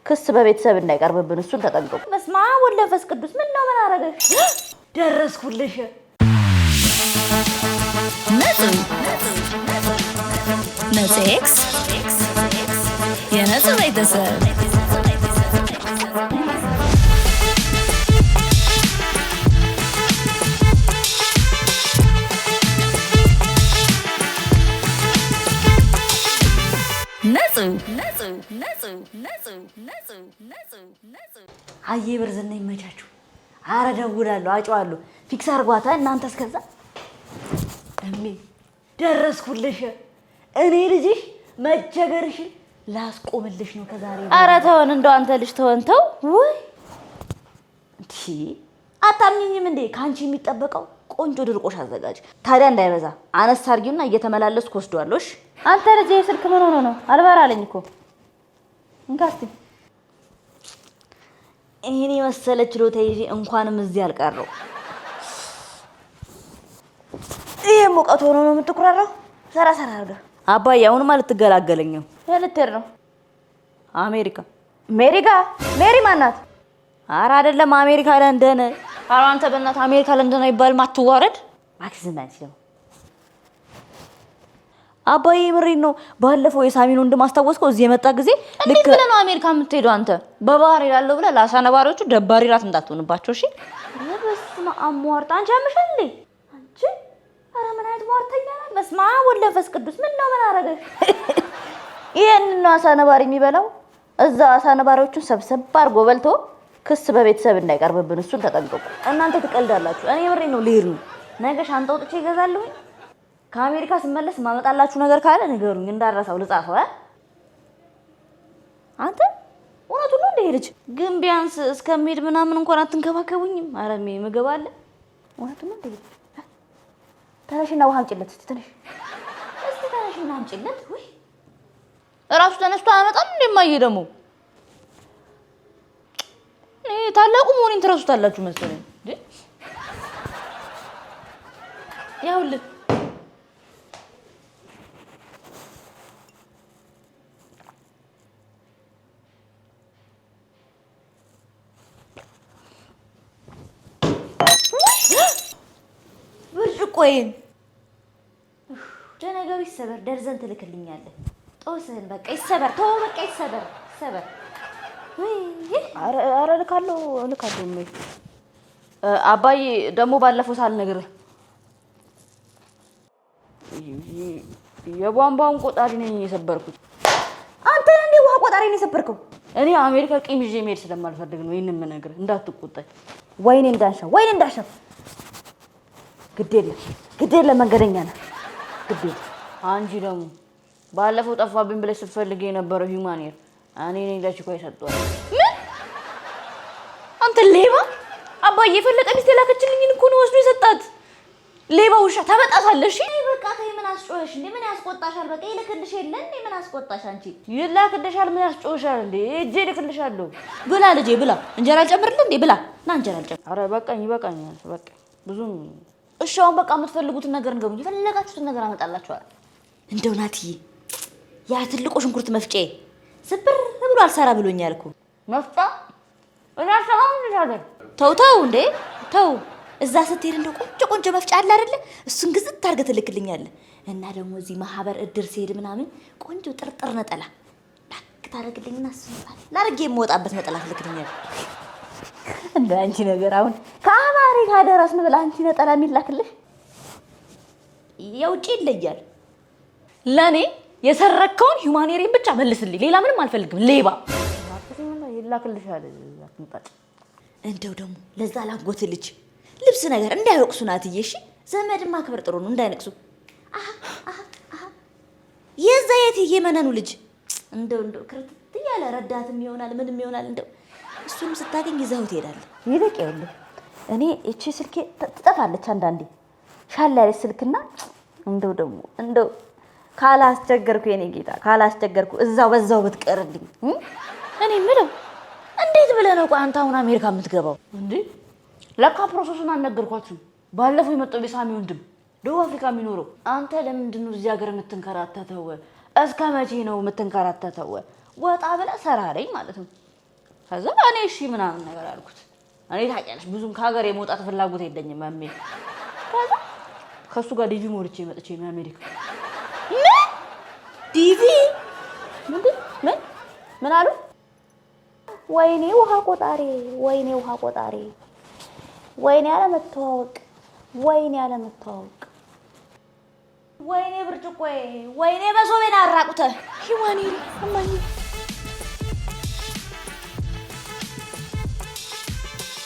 ክስ በቤተሰብ እንዳይቀርብብን እሱን ተጠንቀቁ። በስመ አብ ወወልድ ወመንፈስ ቅዱስ። ምን ነው ምን አረገሽ? ደረስኩልሽ። ነጽ ኤክስ የነጽ ቤተሰብ አዬ ብርዝና ይመቻችሁ። አረ ደውላለሁ፣ አጫዋለሁ። ፊክስ አርጓታ እናንተ እስከዛ እሜ ደረስኩልሽ። እኔ ልጅሽ መቸገርሽን ላስቆምልሽ ነው ከዛሬ። አረ ተወን እንደው አንተ ልጅ ተወን ተው። ወይ እንዴ አታምኚኝም እንዴ? ካንቺ የሚጠበቀው ቆንጆ ድርቆሽ አዘጋጅ። ታዲያ እንዳይበዛ አነስ አድርጊውና እየተመላለስኩ ወስዷለሽ። አንተ ልጅ የስልክ ምን ሆኖ ነው? አልበራለኝ እኮ እንካስቲ ይሄኔ መሰለ ችሎታ ይዤ እንኳንም እዚህ አልቀረው። ይሄ ሙቀት ሆኖ ነው የምትኩራራው? ሰራ አድርጋ አባዬ። አሁንማ ልትገላገለኝ ነው። ልትሄድ ነው አሜሪካ? ሜሪ ማናት? ኧረ አይደለም አሜሪካ ለንደን። ኧረ አንተ በእናትህ አሜሪካ ለንደን አይባልም። አትዋረድ ማክሲማንስ ነው አባዬ። ምሬን ነው። ባለፈው የሳሚን ወንድም አስታወስከው? እዚህ የመጣ ጊዜ ልክ ብለህ ነው አሜሪካ የምትሄደው አንተ። በባህር ይላለው ብለህ ለአሳ ነባሪዎቹ ደባሪ ራት እንዳትሆንባቸው እሺ። በስመ አብ ሟርት። አንቺ ያምሻል እንዴ አንቺ? ኧረ ምን አይነት ሟርተኛ ናት! በስመ አብ ወወልድ ወመንፈስ ቅዱስ። ምን ነው ምን አረገሽ? ይሄንን ነው አሳ ነባሪ የሚበላው። እዛ አሳ ነባሪዎቹን ሰብሰብ አድርጎ በልቶ ክስ በቤተሰብ እንዳይቀርብብን እሱን ተጠንቀቁ። እናንተ ትቀልዳላችሁ። እኔ ምሬን ነው። ልሄድ ነው ነገ ሻንጣ ወጥቼ ይገዛለሁኝ። ከአሜሪካ ስመለስ ማመጣላችሁ ነገር ካለ ንገሩኝ እንዳረሳው ልጻፈው። አንተ እውነቱን ነው እንደ ልጅ ግን ቢያንስ እስከምሄድ ምናምን እንኳን አትንከባከቡኝም? ኧረ ምግብ አለ። እውነቱን ነው እንደ ተነሽና ውሃ አምጪለት እስቲ። ተነሽና አምጪለት። ወይ እራሱ ተነስቶ አያመጣም እንደማየ ደግሞ ታላቁ መሆኔን ትረሱታላችሁ መሰለኝ እንዴ? ያውልህ ብርጭቆዬን ደነገው ይሰበር። ደርዘን ትልክልኛለህ። ጦስህን በቃ ይሰበር። ተው በቃ ይሰበር። አረ ልካለሁ። አባዬ ደግሞ ባለፈው ሳልነግርህ የቧንቧውን ቆጣሪ ነኝ የሰበርኩት። አንተ እንዴ ውሃ ቆጣሪ ነኝ የሰበርከው? እኔ አሜሪካ ቂም ይዤ መሄድ ስለማልፈልግ ነው ይሄንን የምነግርህ። እንዳትቆጣኝ። ወይኔ እንዳሻ ግድ የለም መንገደኛ ነህ። ግድ የለም። አንቺ ደግሞ ባለፈው ጠፋብኝ ብለሽ ስትፈልጊ የነበረው ሂውማኒየር እኔ ነኝ ለችኮ የሰጠኋት። ምን? አንተ ሌባ! አባዬ የፈለቀ ሚስት የላከችልኝን እኮ ነው ወስዶ የሰጣት። ሌባ ውሻ ተበጣሳለሽ። እሺ በቃ ተይ። ምን አስጮኸሽ እንዴ? ምን ያስቆጣሻል? በቃ ይልክልሽ የለ እንዴ? ምን አስቆጣሽ አንቺ? ይላክልሻል። ምን ያስጮኸሻል እንዴ? እጄ ይልክልሻለሁ። ብላ ልጄ ብላ። እንጀራ አልጨምርልህ እንዴ? ብላ ና እንጀራ አልጨምር። ኧረ በቃኝ። በቃ ብዙም እሺ። አሁን በቃ የምትፈልጉትን ነገር እንገቡኝ። የፈለጋችሁትን ነገር አመጣላችኋል። እንደው ናትዬ ያ ትልቁ ሽንኩርት መፍጬ ስብር ብሎ አልሰራ ብሎኛል እኮ መፍጫ ተው እንዴ ተው። እዛ ስትሄድ እንደው ቆንጆ መፍጫ አለ አይደለ? እሱን ግዝት አድርገህ ትልክልኛለህ። እና ደግሞ እዚህ ማህበር እድር ሲሄድ ምናምን ቆንጆ ጥርጥር ነጠላ ላክ ታደርግልኝና እሱን ላድርጌ የምወጣበት ነጠላ ትልክልኛለህ። እንደ አንቺ ነገር አሁን ከአሜሪካ ደረስን ብለህ አንቺ ነጠላ የሚላክልሽ የውጭ ይለያል። ለኔ የሰረከውን ሂውማኒየርን ብቻ መልስልኝ። ሌላ ምንም አልፈልግም። ሌባ ይላክልሻል። እንደው ደግሞ ለዛ ላጎት ልጅ ልብስ ነገር እንዳይወቅሱ ናትዬ። እሺ ዘመድማ ክብር ጥሩ ነው እንዳይነቅሱ። የዛ የትዬ መነኑ ልጅ እንደው ክርት ያለ ረዳትም ይሆናል ምንም ይሆናል። እንደው እሱንም ስታገኝ ይዘው ትሄዳለህ። ይልቅ ይኸውልህ እኔ እቺ ስልኬ ትጠፋለች አንዳንዴ ሻል ያለች ስልክና እንደው ካላስቸገርኩ የኔ ጌታ ካላስቸገርኩ በዛው ብትቀርልኝ። እኔ የምለው እንዴት ብለህ ነው አንተ አሁን አሜሪካ የምትገባው እንዴ? ለካ ፕሮሰሱን አልነገርኳችሁም። ባለፈው የመጣው የሳሚ ወንድም ደቡብ አፍሪካ የሚኖረው አንተ ለምንድን ነው እዚህ ሀገር የምትንከራተተው? እስከ መቼ ነው የምትንከራተተው? ወጣ ብለህ ሰራ ላይ ማለት ነው። ከዛ እኔ እሺ ምናምን ነገር አልኩት። እኔ ታውቂያለሽ ብዙም ከሀገር የመውጣት ፍላጎት የለኝም ማሜ። ከዛ ከሱ ጋር ዲቪ ሞልቼ መጥቼ ነው አሜሪካ። ዲቪ ምን አሉ? ወይኔ ውሃ ቆጣሪ፣ ወይኔ ውሃ ቆጣሪ፣ ወይኔ አለመተዋወቅ፣ ወይኔ አለመተዋወቅ፣ ወይኔ ብርጭቆዬ፣ ወይኔ በሶቤን አራቁተ ሂማኔ